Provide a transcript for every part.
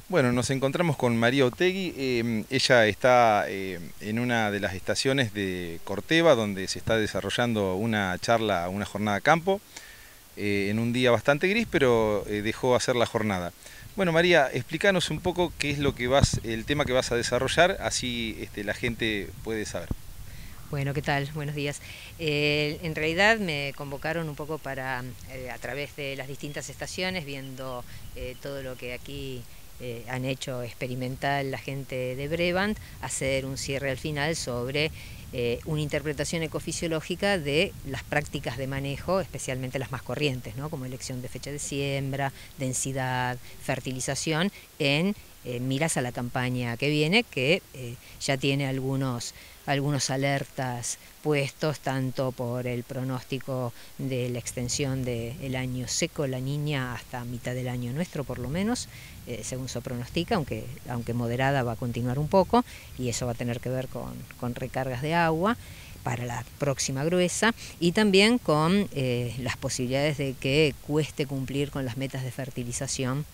Bueno, nos encontramos con María Otegui. Ella está en una de las estaciones de Corteva, donde se está desarrollando una charla, una jornada a campo, en un día bastante gris, pero dejó hacer la jornada. Bueno, María, explícanos un poco qué es lo que el tema que vas a desarrollar, así la gente puede saber. Bueno, ¿qué tal? Buenos días. En realidad me convocaron un poco para, a través de las distintas estaciones, viendo todo lo que aquí han hecho experimental la gente de Brevant, hacer un cierre al final sobre una interpretación ecofisiológica de las prácticas de manejo, especialmente las más corrientes, ¿no? Como elección de fecha de siembra, densidad, fertilización, en miras a la campaña que viene, que ya tiene algunos alertas puestos, tanto por el pronóstico de la extensión del año seco, la Niña, hasta mitad del año nuestro por lo menos, según se pronostica, aunque moderada va a continuar un poco, y eso va a tener que ver con recargas de agua para la próxima gruesa, y también con las posibilidades de que cueste cumplir con las metas de fertilización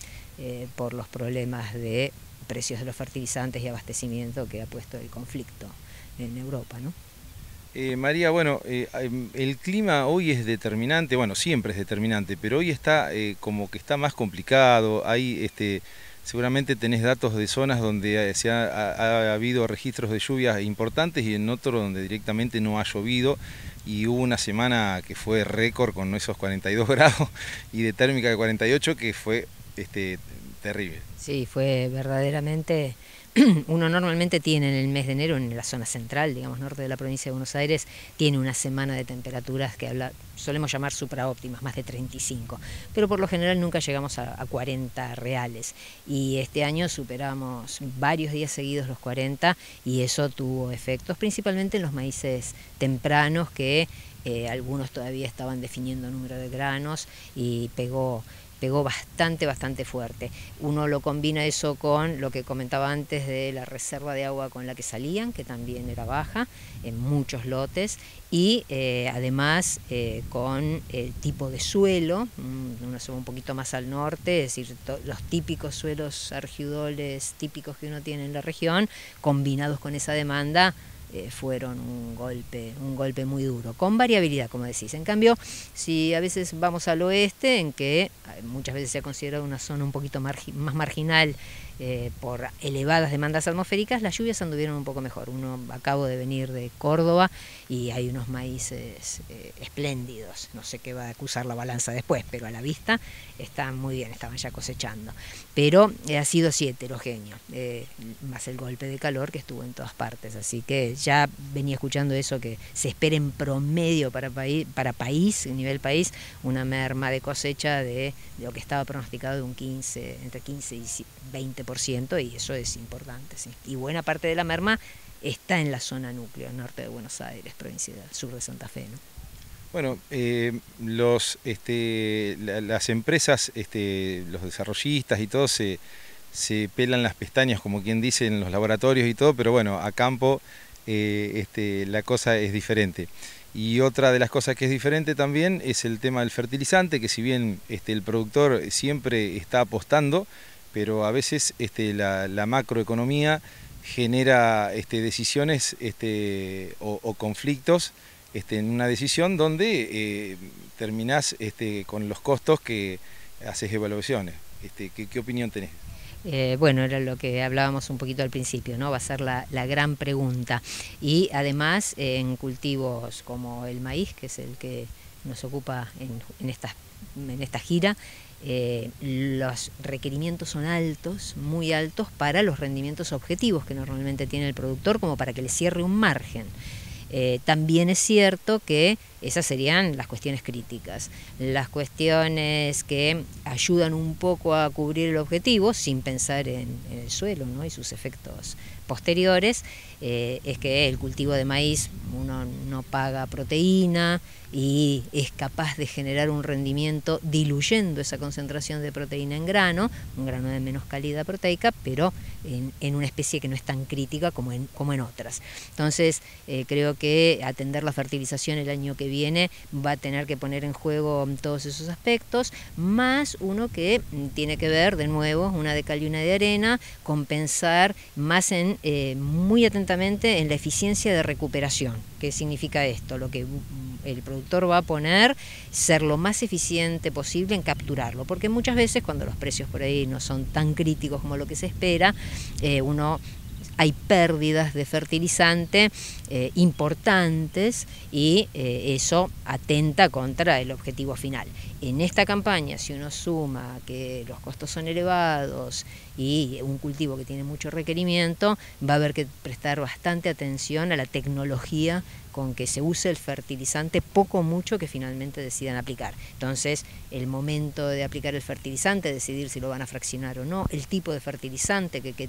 por los problemas de precios de los fertilizantes y abastecimiento que ha puesto el conflicto en Europa, ¿no? María, bueno, el clima hoy es determinante, bueno, siempre es determinante, pero hoy está como que está más complicado. Hay, seguramente tenés datos de zonas donde ha habido registros de lluvias importantes y en otro donde directamente no ha llovido, y hubo una semana que fue récord con esos 42 grados y de térmica de 48 que fue terrible. Sí, fue verdaderamente. Uno normalmente tiene en el mes de enero, en la zona central, digamos, norte de la provincia de Buenos Aires, tiene una semana de temperaturas que solemos llamar supraóptimas, más de 35, pero por lo general nunca llegamos a 40 reales, y este año superamos varios días seguidos los 40, y eso tuvo efectos principalmente en los maíces tempranos, que algunos todavía estaban definiendo número de granos, y pegó bastante fuerte. Uno lo combina eso con lo que comentaba antes de la reserva de agua con la que salían, que también era baja en muchos lotes, y además con el tipo de suelo, uno se va un poquito más al norte, es decir, los típicos suelos argidoles típicos que uno tiene en la región, combinados con esa demanda, fueron un golpe muy duro, con variabilidad, como decís. En cambio, si a veces vamos al oeste, en que muchas veces se ha considerado una zona un poquito más marginal por elevadas demandas atmosféricas, las lluvias anduvieron un poco mejor. Acabo de venir de Córdoba y hay unos maíces espléndidos. No sé qué va a acusar la balanza después, pero a la vista están muy bien, estaban ya cosechando. Pero ha sido así heterogéneo, más el golpe de calor que estuvo en todas partes. Así que ya venía escuchando eso, que se espera en promedio para país, nivel país, una merma de cosecha de lo que estaba pronosticado de entre 15 y 20%, y eso es importante, ¿sí? Y buena parte de la merma está en la zona núcleo, norte de Buenos Aires, provincia del sur de Santa Fe, ¿no? Bueno, las empresas, los desarrollistas y todo se pelan las pestañas, como quien dice, en los laboratorios y todo, pero bueno, a campo la cosa es diferente. Y otra de las cosas que es diferente también es el tema del fertilizante, que si bien el productor siempre está apostando, pero a veces la macroeconomía genera decisiones o conflictos en una decisión donde terminás con los costos que haces evaluaciones. ¿Qué opinión tenés? Bueno, era lo que hablábamos un poquito al principio, ¿no? Va a ser la gran pregunta. Y además en cultivos como el maíz, que es el que nos ocupa en esta gira, los requerimientos son altos, muy altos, para los rendimientos objetivos que normalmente tiene el productor, como para que le cierre un margen. También es cierto que esas serían las cuestiones críticas, las cuestiones que ayudan un poco a cubrir el objetivo sin pensar en el suelo, ¿no? Y sus efectos posteriores, es que el cultivo de maíz, uno no paga proteína y es capaz de generar un rendimiento diluyendo esa concentración de proteína en grano, un grano de menos calidad proteica, pero en una especie que no es tan crítica como en otras. Entonces creo que atender la fertilización el año que viene va a tener que poner en juego todos esos aspectos, más uno que tiene que ver, de nuevo, una de cal y una de arena, compensar más muy atentamente en la eficiencia de recuperación. ¿Qué significa esto? Lo que el productor va a poner, ser lo más eficiente posible en capturarlo, porque muchas veces cuando los precios por ahí no son tan críticos como lo que se espera, hay pérdidas de fertilizante importantes y eso atenta contra el objetivo final. En esta campaña, si uno suma que los costos son elevados y un cultivo que tiene mucho requerimiento, va a haber que prestar bastante atención a la tecnología con que se use el fertilizante, poco o mucho que finalmente decidan aplicar. Entonces, el momento de aplicar el fertilizante, decidir si lo van a fraccionar o no, el tipo de fertilizante que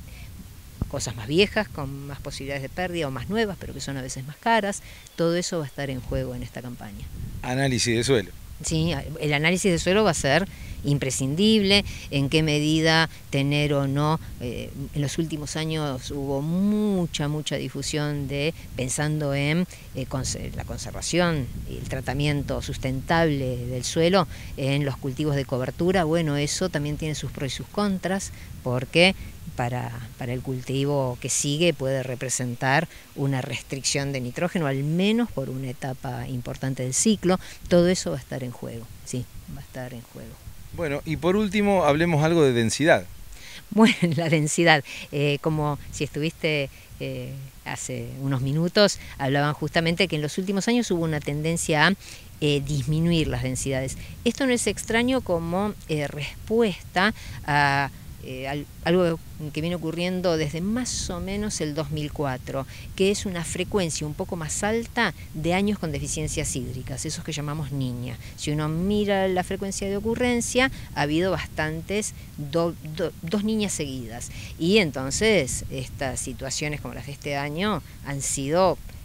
cosas más viejas con más posibilidades de pérdida o más nuevas pero que son a veces más caras, todo eso va a estar en juego en esta campaña. Análisis de suelo. Sí, el análisis de suelo va a ser imprescindible, en qué medida tener o no, en los últimos años hubo mucha difusión pensando en la conservación y el tratamiento sustentable del suelo en los cultivos de cobertura. Bueno, eso también tiene sus pros y sus contras, porque para el cultivo que sigue puede representar una restricción de nitrógeno, al menos por una etapa importante del ciclo. Todo eso va a estar en juego, sí, va a estar en juego. Bueno, y por último hablemos algo de densidad. Bueno, la densidad, como si estuviste hace unos minutos, hablaban justamente que en los últimos años hubo una tendencia a disminuir las densidades. Esto no es extraño como respuesta a algo que viene ocurriendo desde más o menos el 2004, que es una frecuencia un poco más alta de años con deficiencias hídricas, esos que llamamos niña. Si uno mira la frecuencia de ocurrencia, ha habido bastantes, dos niñas seguidas, y entonces estas situaciones como las de este año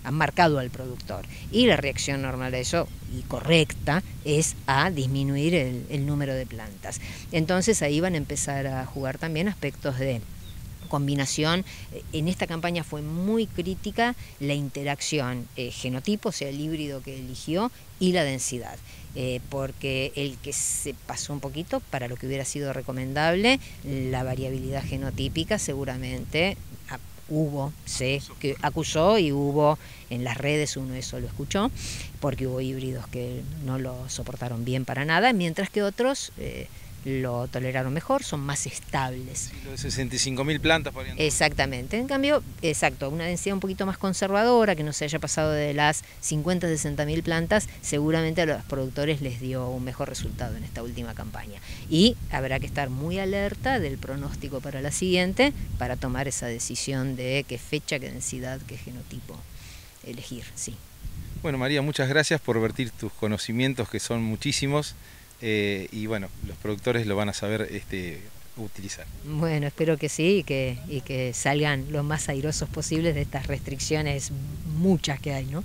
han marcado al productor, y la reacción normal a eso y correcta es a disminuir el número de plantas. Entonces ahí van a empezar a jugar también aspectos de combinación. En esta campaña fue muy crítica la interacción genotipo, o sea, el híbrido que eligió, y la densidad, porque el que se pasó un poquito para lo que hubiera sido recomendable, la variabilidad genotípica seguramente que acusó, y hubo en las redes, uno eso lo escuchó, porque hubo híbridos que no lo soportaron bien para nada, mientras que otros lo toleraron mejor, son más estables. Lo de 65.000 plantas por ejemplo. Exactamente, en cambio, exacto, una densidad un poquito más conservadora, que no se haya pasado de las 50 a 60.000 plantas, seguramente a los productores les dio un mejor resultado en esta última campaña. Y habrá que estar muy alerta del pronóstico para la siguiente, para tomar esa decisión de qué fecha, qué densidad, qué genotipo elegir, sí. Bueno, María, muchas gracias por vertir tus conocimientos, que son muchísimos. Y bueno, los productores lo van a saber utilizar. Bueno, espero que sí, y que salgan lo más airosos posibles de estas restricciones muchas que hay, ¿no?